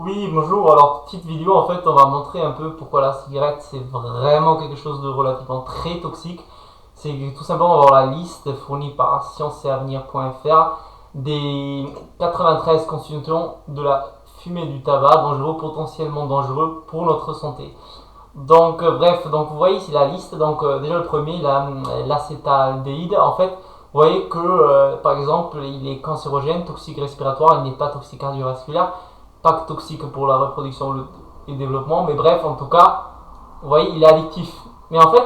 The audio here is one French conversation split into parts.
Oui, bonjour. Alors, petite vidéo, en fait, on va montrer un peu pourquoi la cigarette, c'est vraiment quelque chose de relativement très toxique. C'est tout simplement avoir la liste fournie par scienceetavenir.fr des 93 constituants de la fumée du tabac, dangereux, potentiellement dangereux pour notre santé. Donc, bref, donc vous voyez ici la liste. Donc, déjà le premier, l'acétaldéhyde. En fait, vous voyez que, par exemple, il est cancérogène, toxique respiratoire, il n'est pas toxique cardiovasculaire, pas toxique pour la reproduction et le développement, mais bref, en tout cas, vous voyez, il est addictif. Mais en fait,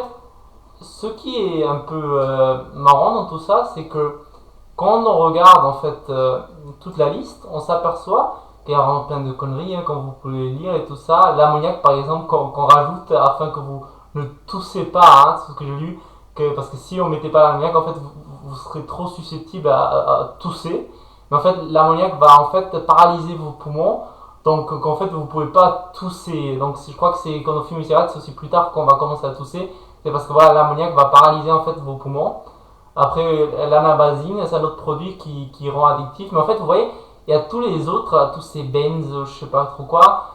ce qui est un peu marrant dans tout ça, c'est que quand on regarde en fait toute la liste, on s'aperçoit qu'il y a vraiment plein de conneries, hein, comme vous pouvez lire et tout ça. L'ammoniac, par exemple, qu'on rajoute afin que vous ne toussez pas, hein, c'est ce que j'ai lu, parce que si on mettait pas l'ammoniac, en fait, vous serez trop susceptible à tousser. Mais en fait, l'ammoniac va en fait paralyser vos poumons, donc qu'en fait, vous pouvez pas tousser. Donc, je crois que c'est quand on fume une cigarette, c'est aussi plus tard qu'on va commencer à tousser. C'est parce que voilà, l'ammoniac va paralyser en fait vos poumons. Après, l'anabazine, c'est un autre produit qui rend addictif. Mais en fait, vous voyez, il y a tous les autres, tous ces benz, je sais pas trop quoi,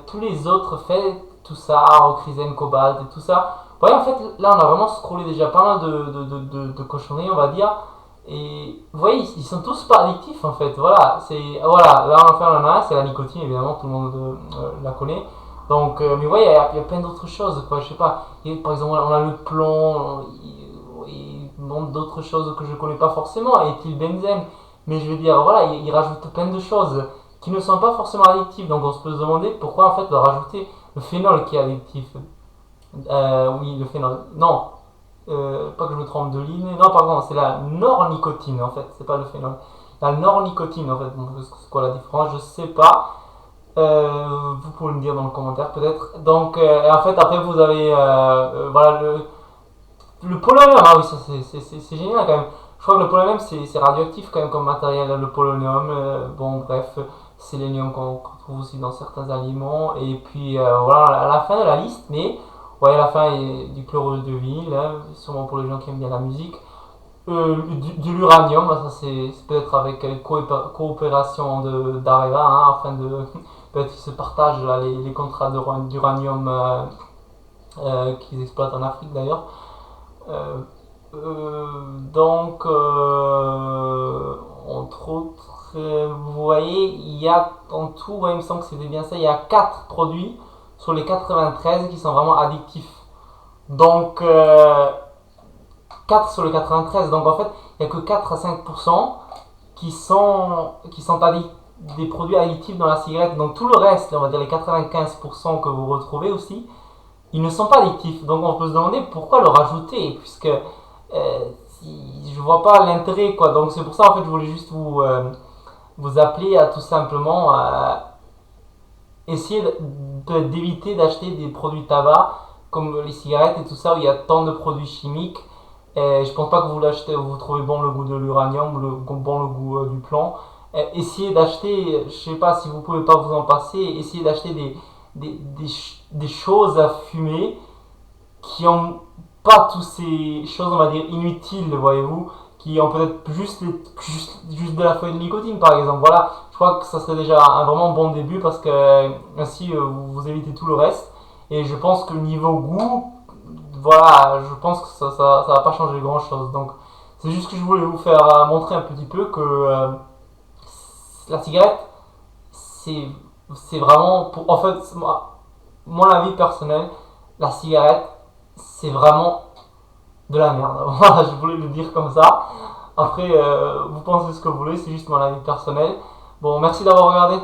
tous les autres faits, tout ça, ochrysène, cobalt et tout ça. Vous voyez, en fait, là, on a vraiment scrollé déjà pas mal de cochonneries, on va dire. Et vous voyez, ils sont tous pas addictifs en fait. Voilà, là, on en a un, c'est la nicotine, évidemment, tout le monde la connaît. Donc, mais vous voyez, il y a plein d'autres choses, quoi. Je sais pas, par exemple, on a le plomb, et d'autres choses que je connais pas forcément, éthylbenzène. Mais je veux dire, voilà, ils rajoutent plein de choses qui ne sont pas forcément addictives. Donc on se peut se demander pourquoi en fait de rajouter le phénol qui est addictif. Oui, le phénol. Non, pas que je me trompe de ligne. Non, pardon, c'est la nornicotine en fait, c'est pas le phénol. La nornicotine en fait, bon, c'est quoi la différence? Je sais pas. Vous pouvez me dire dans le commentaire peut-être. Donc, en fait, après vous avez voilà le polonium, ah oui, ça c'est génial quand même. Je crois que le polonium c'est radioactif quand même comme matériel, le polonium. Bon, bref, sélénium qu'on trouve aussi dans certains aliments. Et puis voilà, à la fin de la liste, mais ouais, à la fin il y a du chlorure de vinyle, hein, sûrement pour les gens qui aiment bien la musique. De l'uranium, ça c'est peut-être avec coopération d'Areva, hein, afin de. Peut-être qu'ils se partagent là, les contrats d'uranium qu'ils exploitent en Afrique d'ailleurs. Euh, entre autres, vous voyez, il y a en tout, ouais, il me semble que c'était bien ça, il y a 4 produits sur les 93 qui sont vraiment addictifs. Donc, 4 sur les 93, donc en fait, il n'y a que 4 à 5% qui sont des produits addictifs dans la cigarette. Donc tout le reste, on va dire les 95% que vous retrouvez aussi, ils ne sont pas addictifs. Donc on peut se demander pourquoi le rajouter, puisque je vois pas l'intérêt quoi. Donc c'est pour ça en fait je voulais juste vous appeler à tout simplement essayer d'éviter d'acheter des produits tabac comme les cigarettes et tout ça où il y a tant de produits chimiques. Et je pense pas que vous l'achetez, vous trouvez bon le goût de l'uranium, bon le goût du plomb. Essayez d'acheter, je sais pas si vous pouvez pas vous en passer, essayez d'acheter des choses à fumer qui ont pas toutes ces choses, on va dire, inutiles, voyez-vous, qui ont peut-être juste de la feuille de nicotine, par exemple. Voilà, je crois que ça serait déjà un vraiment bon début parce que ainsi vous évitez tout le reste. Et je pense que niveau goût, voilà, je pense que ça va pas changer grand-chose. Donc, c'est juste que je voulais vous faire montrer un petit peu que la cigarette, c'est c'est vraiment, en fait, mon avis personnel, la cigarette, c'est vraiment de la merde. Voilà, je voulais le dire comme ça. Après, vous pensez ce que vous voulez, c'est juste mon avis personnel. Bon, merci d'avoir regardé.